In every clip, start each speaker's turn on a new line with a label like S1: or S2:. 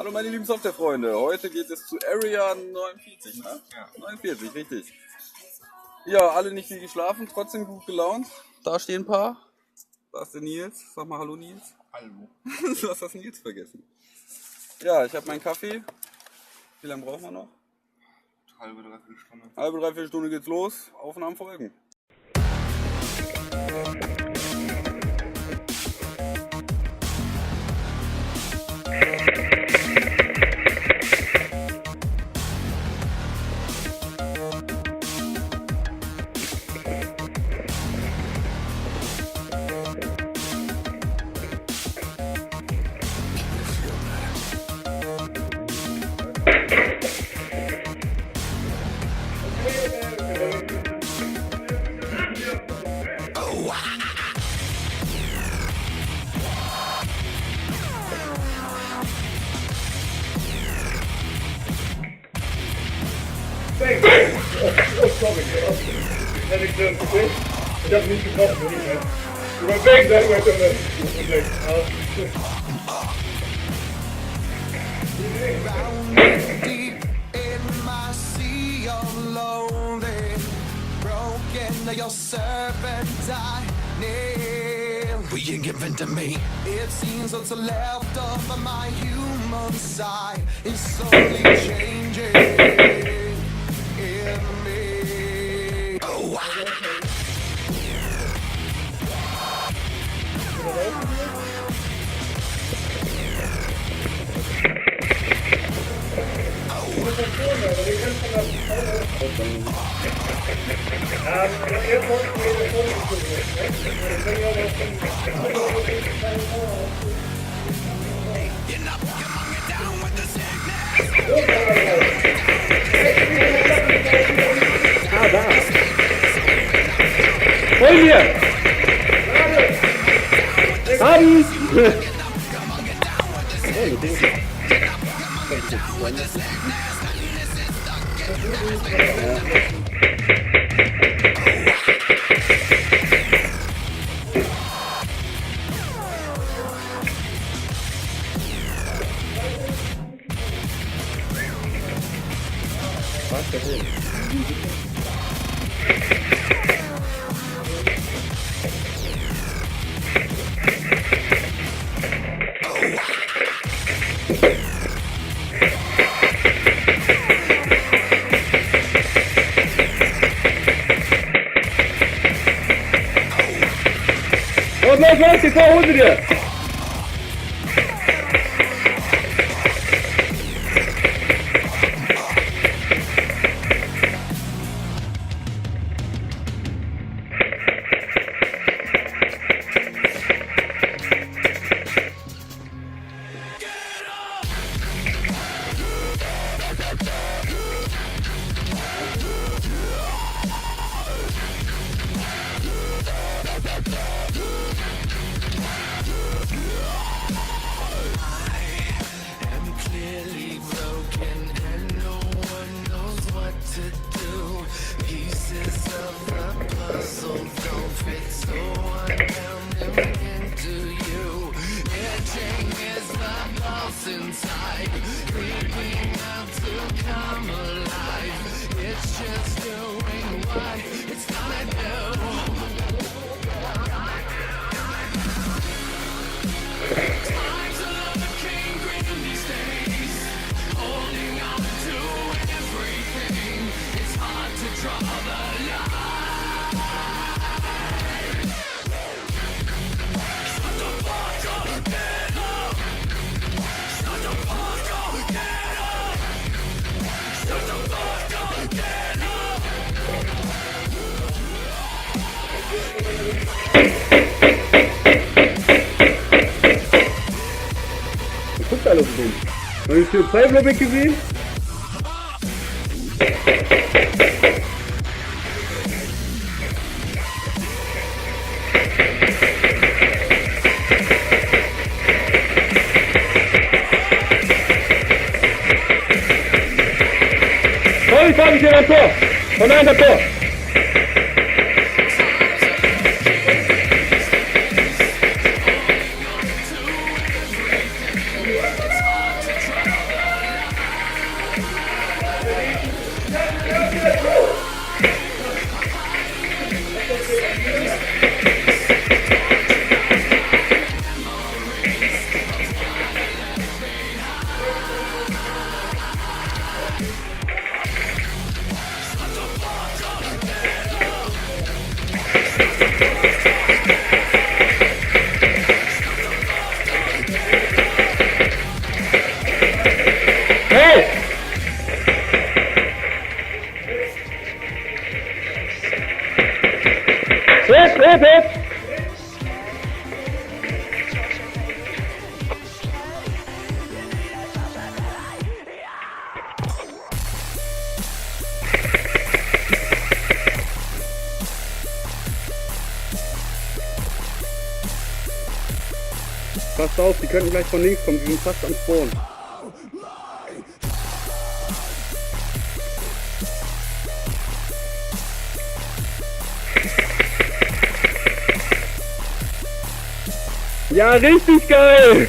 S1: Hallo meine lieben Softwarefreunde, heute geht es zu Area 49, ne? Ja. 49, richtig. Ja, alle nicht viel geschlafen, trotzdem gut gelaunt. Da stehen ein paar. Da ist der Nils. Sag mal Hallo Nils.
S2: Hallo.
S1: Du hast das Nils vergessen. Ja, ich habe meinen Kaffee. Wie lange brauchen wir noch?
S2: Halbe, dreiviertel Stunde.
S1: Halbe, dreiviertel Stunde geht's los. Aufnahmen folgen.
S3: Sorry, hätte ich das gesehen? Ich habe nicht gebrochen, wenn ich mehr. Überwegen, das war schon
S4: Deep in my sea of lonely, broken, your servant I kneel. Will you give in to me? It seems what's left of my human side is slowly changing in me. Oh,
S3: Hol mir! Haben! Los, die Frau, hol sie dir!
S4: inside, creeping out to come alive. It's just doing what it's gonna do. Times a lot of king green these days, holding on to everything. It's hard to draw the line.
S3: Guckt alle so. Hast du für Playblöcke gesehen? Komm, ich fahr mich hier am Tor! Von einem Tor!
S4: It's hard to try.
S3: David! Passt auf, die könnten gleich von links kommen, die sind fast am Spawn. Ja, richtig geil!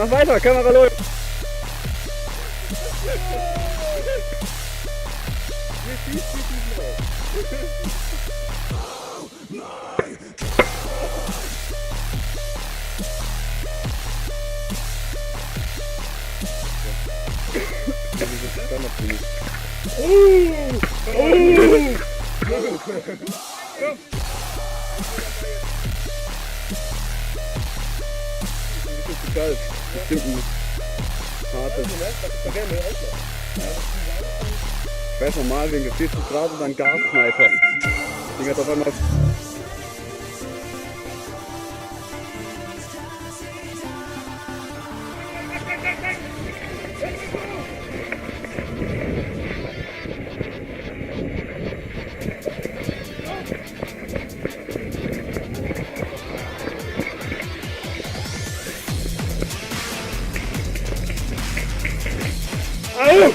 S3: Mach weiter, Kamera läuft. Kalt. Bestimmt ein hartes. Ich weiß normal, wegen des 40 Grad und dann Gassniper. Das Ding hat auf einmal. Au!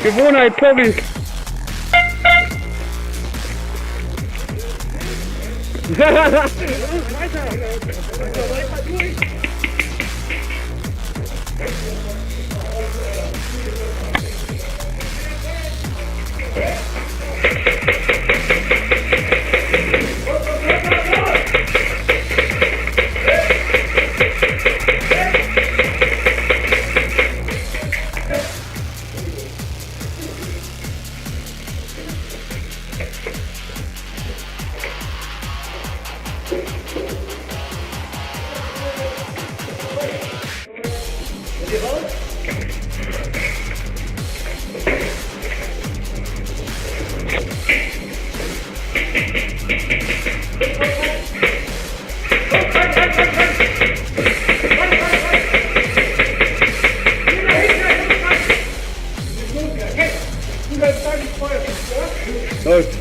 S3: Gewohnheit, sorry. Läuft.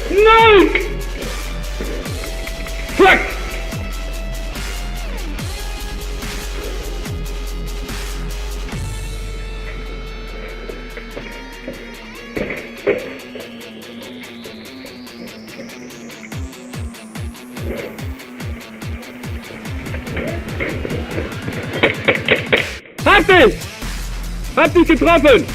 S3: Nein! Fuck! Hab dich! Hab dich getroffen!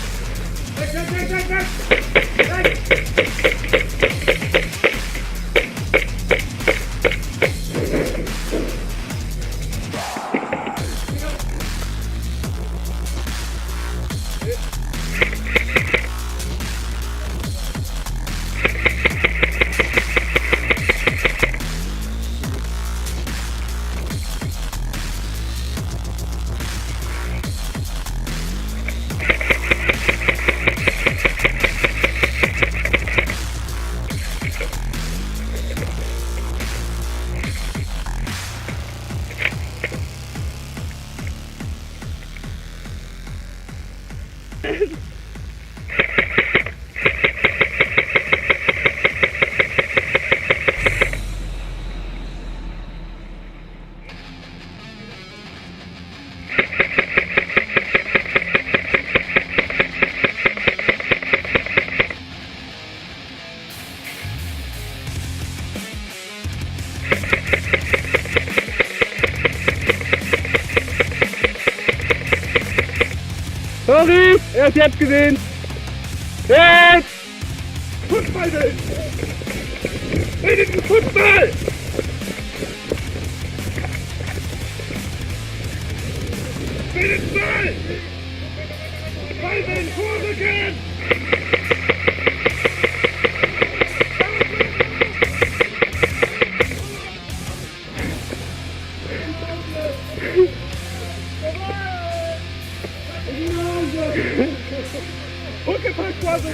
S3: Sorry, erst jetzt gesehen. Jetzt! Fußball will! Wenigstens Fußball! Wenigstens Ball! Ball will vorrücken! Hochgepackt quasi!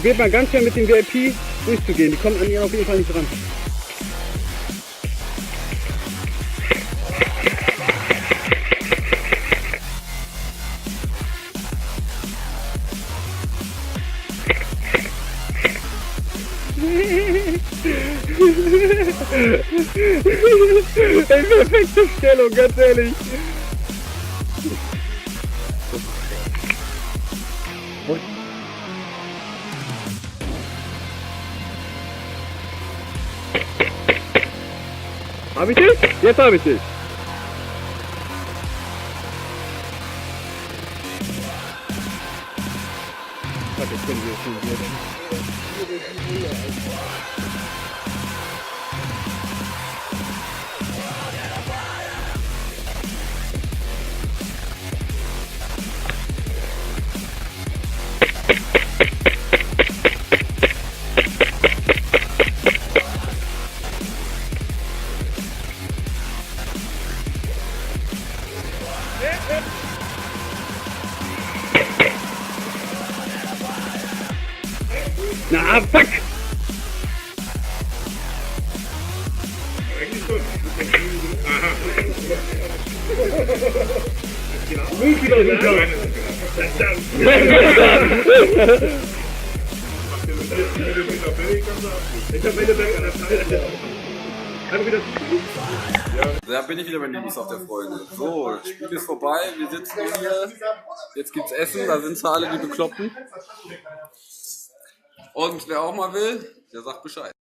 S3: Probiert mal ganz schnell mit dem VIP durchzugehen. Die kommen an ihr auf jeden Fall nicht ran. Ey, perfekte Stellung, ganz ehrlich. Hab ich dich? Jetzt habe ich dich. Warte, jetzt können wir Na, fuck!
S1: Da bin ich wieder bei Airsoft der Freunde. So, das Spiel ist vorbei, wir sitzen hier. Jetzt gibt's Essen, da sind zwar alle die Bekloppten. Und wer auch mal will, der sagt Bescheid.